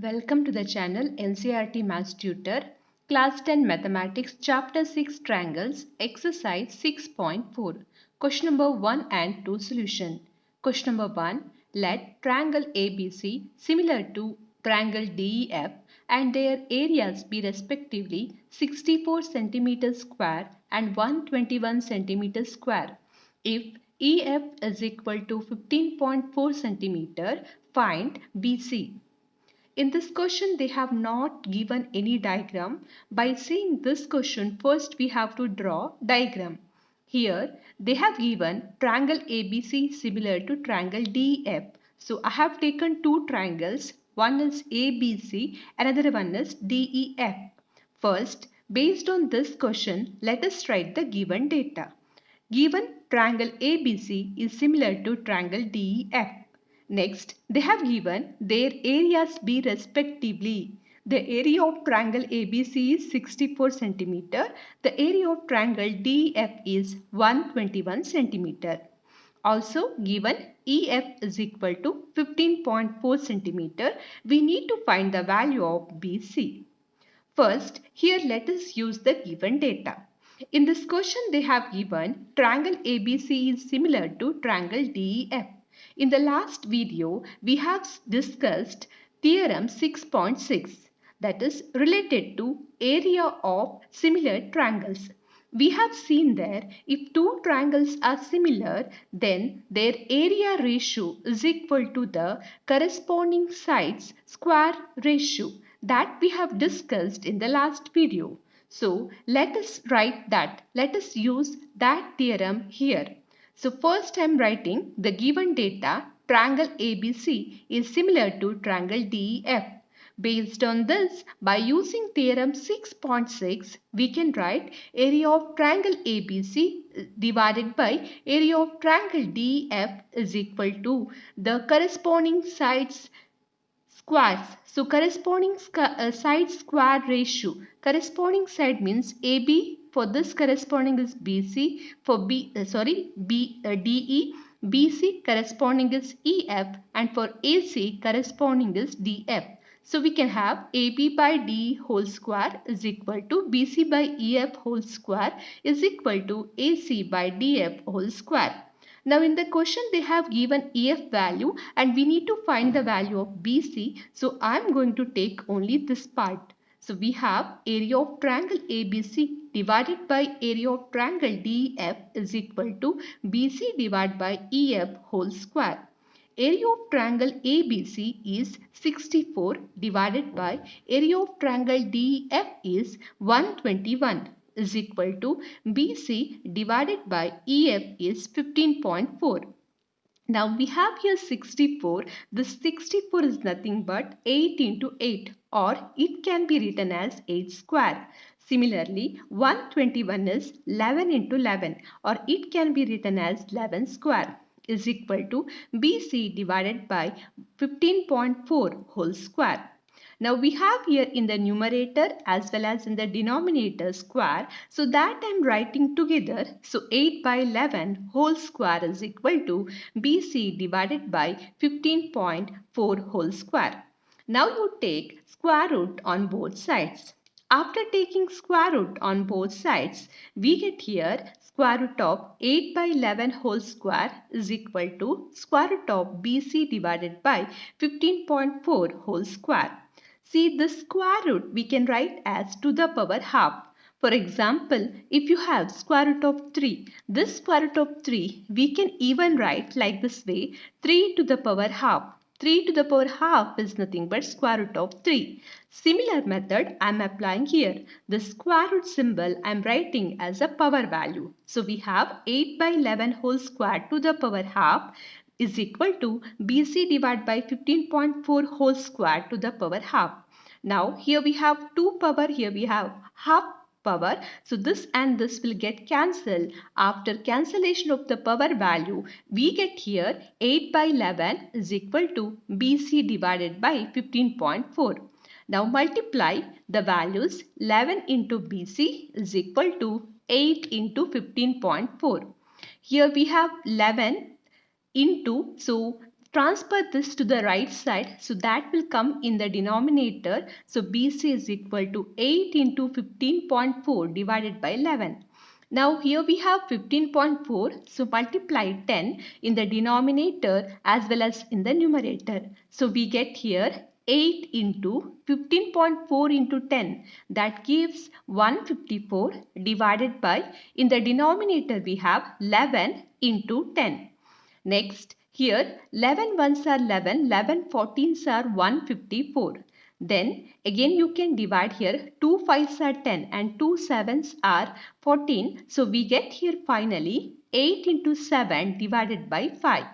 Welcome to the channel NCERT Maths Tutor, Class 10 Mathematics, Chapter 6 Triangles, Exercise 6.4. Question number 1 and 2 solution. Question number 1. Let triangle ABC similar to triangle DEF and their areas be respectively 64 cm square and 121 cm square. If EF is equal to 15.4 cm, find BC. In this question, they have not given any diagram. By seeing this question, first we have to draw diagram. Here, they have given triangle ABC similar to triangle DEF. So, I have taken two triangles. One is ABC, another one is DEF. First, based on this question, let us write the given data. Given triangle ABC is similar to triangle DEF. Next, they have given their areas B respectively. The area of triangle ABC is 64 cm. The area of triangle DEF is 121 cm. Also given EF is equal to 15.4 cm. We need to find the value of BC. First, here let us use the given data. In this question, they have given triangle ABC is similar to triangle DEF. In the last video, we have discussed theorem 6.6, that is related to area of similar triangles. We have seen there if two triangles are similar, then their area ratio is equal to the corresponding sides square ratio that we have discussed in the last video. So let us write that. Let us use that theorem here. So first I am writing the given data triangle ABC is similar to triangle DEF. Based on this, by using theorem 6.6, we can write area of triangle ABC divided by area of triangle DEF is equal to the corresponding sides squares. So corresponding side square ratio. Corresponding side means AB. For this corresponding is BC. For DE. BC corresponding is EF, and for AC corresponding is DF. So we can have AB by DE whole square is equal to BC by EF whole square is equal to AC by DF whole square. Now in the question they have given EF value and we need to find the value of BC. So I am going to take only this part. So we have area of triangle ABC divided by area of triangle DEF is equal to BC divided by EF whole square. Area of triangle ABC is 64 divided by area of triangle DEF is 121 is equal to BC divided by EF is 15.4. Now we have here 64. This 64 is nothing but 8 into 8, or it can be written as 8 square. Similarly, 121 is 11 into 11, or it can be written as 11 square is equal to BC divided by 15.4 whole square. Now we have here in the numerator as well as in the denominator square. So that I am writing together. So 8 by 11 whole square is equal to BC divided by 15.4 whole square. Now you take square root on both sides. After taking square root on both sides, we get here square root of 8 by 11 whole square is equal to square root of BC divided by 15.4 whole square. See, this square root we can write as to the power half. For example, if you have square root of 3, this square root of 3 we can even write like this way, 3 to the power half. 3 to the power half is nothing but square root of 3. Similar method I am applying here. The square root symbol I am writing as a power value. So we have 8 by 11 whole square to the power half is equal to BC divided by 15.4 whole square to the power half. Now here we have 2 power, here we have half power. So this and this will get cancelled. After cancellation of the power value, we get here 8 by 11 is equal to BC divided by 15.4. Now multiply the values. 11 into BC is equal to 8 into 15.4. Here we have 11 into, so transfer this to the right side. So that will come in the denominator. So BC is equal to 8 into 15.4 divided by 11. Now here we have 15.4, so multiply 10 in the denominator as well as in the numerator. So we get here 8 into 15.4 into 10, that gives 154 divided by, in the denominator we have 11 into 10. Next, here 11 ones are 11, 11 14s are 154. Then again you can divide here, 2 5s are 10 and 2 7s are 14. So we get here finally 8 into 7 divided by 5.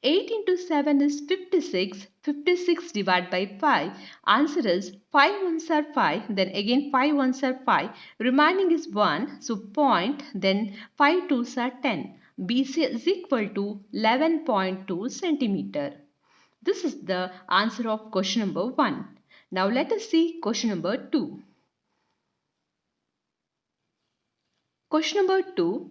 8 into 7 is 56. 56 divided by 5. Answer is 5 ones are 5. Then again 5 ones are 5. Remaining is 1. So point. Then 5 twos are 10. BC is equal to 11.2 centimeter. This is the answer of question number 1. Now let us see question number 2. Question number 2.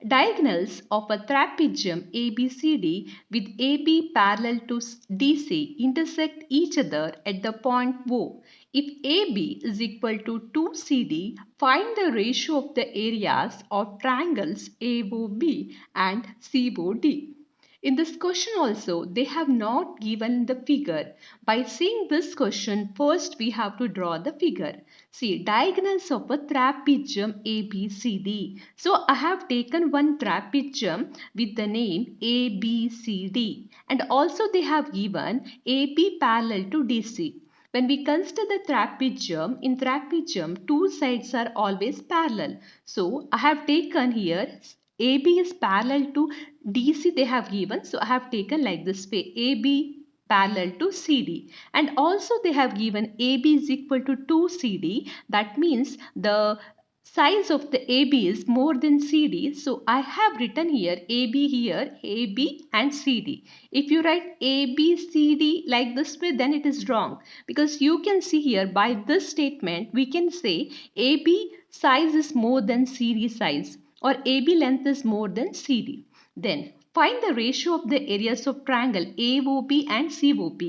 Diagonals of a trapezium ABCD with AB parallel to DC intersect each other at the point O. If AB is equal to 2CD, find the ratio of the areas of triangles AOB and COD. In this question also, they have not given the figure. By seeing this question, first we have to draw the figure. See, diagonals of a trapezium ABCD. So I have taken one trapezium with the name ABCD. And also they have given AB parallel to DC. When we consider the trapezium, in trapezium, two sides are always parallel. So I have taken here AB is parallel to DC they have given. So I have taken like this way, AB parallel to CD. And also they have given AB is equal to 2CD. That means the size of the AB is more than CD. So I have written here AB and CD. If you write ABCD like this way, then it is wrong. Because you can see here by this statement, we can say AB size is more than CD size, or AB length is more than CD. Then find the ratio of the areas of triangle AOB and COB.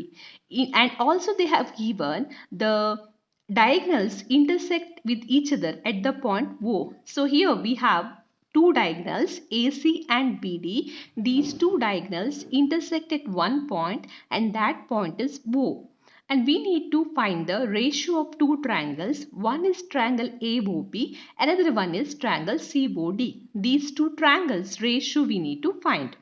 And also they have given the diagonals intersect with each other at the point O. So here we have two diagonals AC and BD. These two diagonals intersect at one point and that point is O. And we need to find the ratio of two triangles. One is triangle AOB, another one is triangle COD. These two triangles ratio we need to find.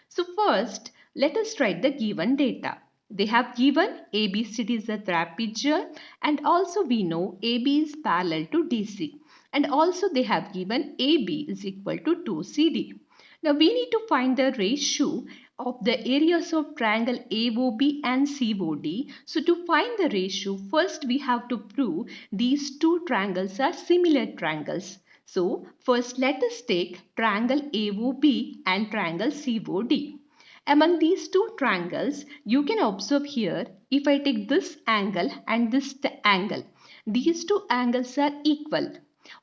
So first, let us write the given data. They have given ABCD is a trapezium, and also we know AB is parallel to DC. And also they have given AB is equal to 2CD. Now we need to find the ratio of the areas of triangle AOB and COD. So to find the ratio, first we have to prove these two triangles are similar triangles. So first let us take triangle AOB and triangle COD. Among these two triangles, you can observe here, if I take this angle and this angle, these two angles are equal.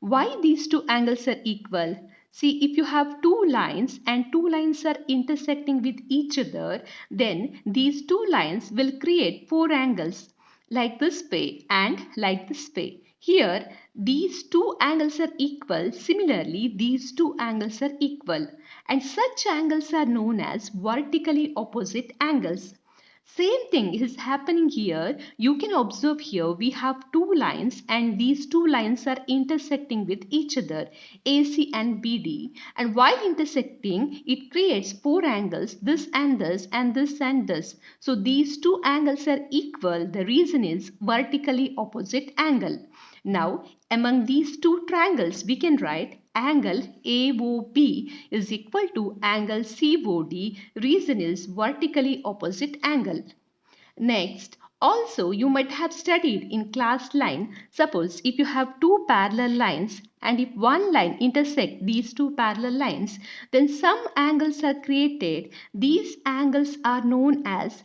Why these two angles are equal? See, if you have two lines and two lines are intersecting with each other, then these two lines will create four angles like this way and like this way. Here, these two angles are equal. Similarly, these two angles are equal. And such angles are known as vertically opposite angles. Same thing is happening here. You can observe here we have two lines and these two lines are intersecting with each other, AC and BD. And while intersecting, it creates four angles, this and this and this and this. So these two angles are equal. The reason is vertically opposite angle. Now, among these two triangles, we can write angle AOB is equal to angle COD. Reason is vertically opposite angle. Next, also you might have studied in class line. Suppose if you have two parallel lines and if one line intersect these two parallel lines, then some angles are created. These angles are known as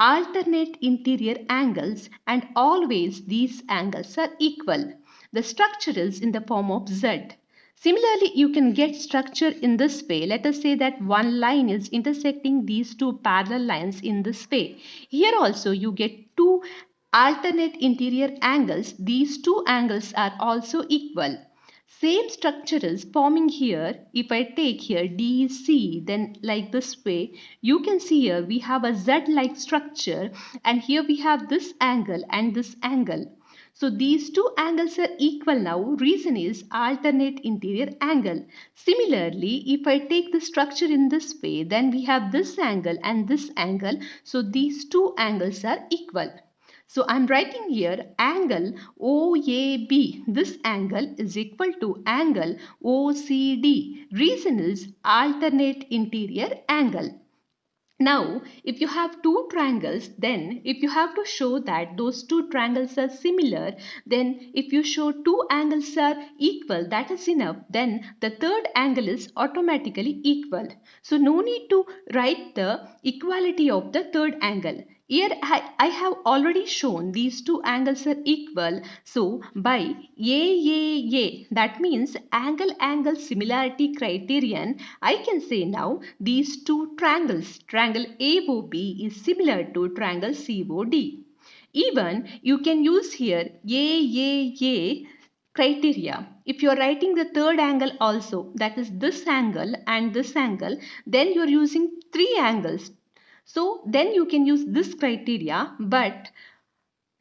alternate interior angles, and always these angles are equal. The structure is in the form of Z. Similarly, you can get structure in this way. Let us say that one line is intersecting these two parallel lines in this way. Here also you get two alternate interior angles. These two angles are also equal. Same structure is forming here. If I take here DC, then like this way, you can see here we have a Z-like structure, and here we have this angle and this angle. So these two angles are equal now. Reason is alternate interior angle. Similarly, if I take the structure in this way, then we have this angle and this angle. So these two angles are equal. So I'm writing here angle OAB. This angle is equal to angle OCD. Reason is alternate interior angle. Now, if you have two triangles, then if you have to show that those two triangles are similar, then if you show two angles are equal, that is enough. Then the third angle is automatically equal. So no need to write the equality of the third angle. Here I have already shown these two angles are equal. So by AAA, that means angle similarity criterion, I can say now these two triangles, triangle AOB is similar to triangle COD. Even you can use here AAA criteria. If you are writing the third angle also, that is this angle and this angle, then you are using three angles. So then you can use this criteria, but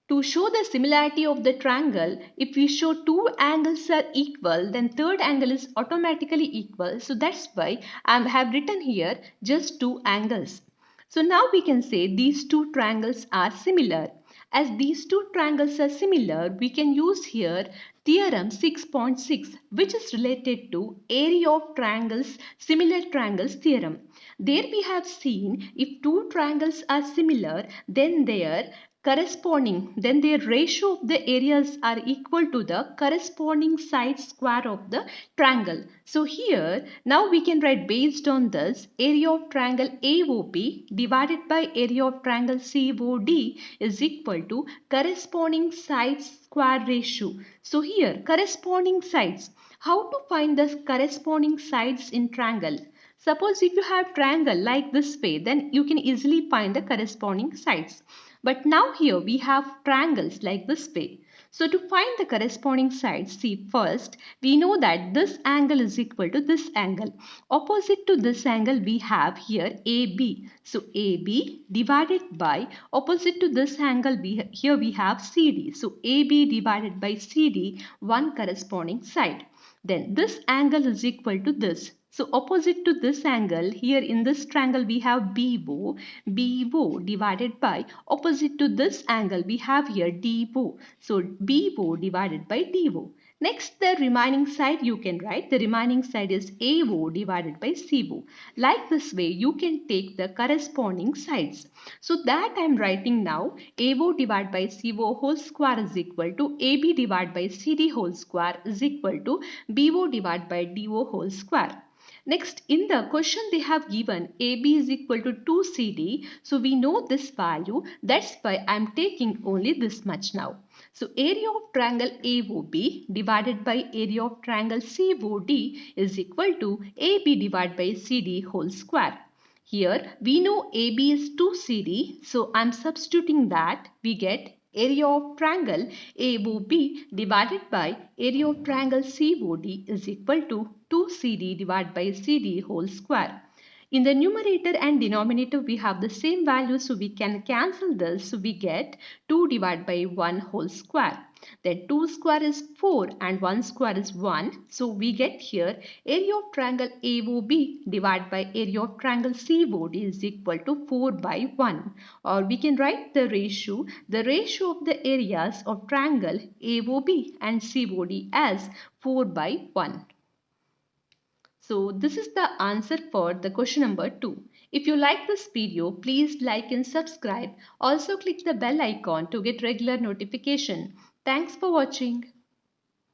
to show the similarity of the triangle, if we show two angles are equal, then third angle is automatically equal. So that's why I have written here just two angles. So now we can say these two triangles are similar. As these two triangles are similar, we can use here theorem 6.6, which is related to area of triangles, similar triangles theorem. There we have seen if two triangles are similar, then their ratio of the areas are equal to the corresponding side square of the triangle. So here now we can write based on this, area of triangle AOB divided by area of triangle COD is equal to corresponding sides square ratio. So here corresponding sides, how to find the corresponding sides in triangle? Suppose if you have triangle like this way, then you can easily find the corresponding sides. But now here we have triangles like this way. So to find the corresponding sides, see first we know that this angle is equal to this angle. Opposite to this angle we have here AB. So AB divided by opposite to this angle here we have CD. So AB divided by CD, one corresponding side. Then this angle is equal to this. So opposite to this angle, here in this triangle we have BO, BO divided by opposite to this angle we have here DO. So BO divided by DO. Next, the remaining side you can write. The remaining side is AO divided by CO. Like this way, you can take the corresponding sides. So that I am writing now, AO divided by CO whole square is equal to AB divided by CD whole square is equal to BO divided by DO whole square. Next, in the question they have given AB is equal to 2CD. So we know this value. That's why I am taking only this much now. So area of triangle AOB divided by area of triangle COD is equal to AB divided by CD whole square. Here we know AB is 2CD. So I am substituting that. We get area of triangle AOB divided by area of triangle COD is equal to 2CD divided by CD whole square. In the numerator and denominator we have the same value, so we can cancel this. So we get 2 divided by 1 whole square. Then 2 square is 4 and 1 square is 1. So we get here area of triangle AOB divided by area of triangle COD is equal to 4 by 1. Or we can write the ratio of the areas of triangle AOB and COD as 4 by 1. So this is the answer for the question number 2. If you like this video, please like and subscribe. Also click the bell icon to get regular notification. Thanks for watching.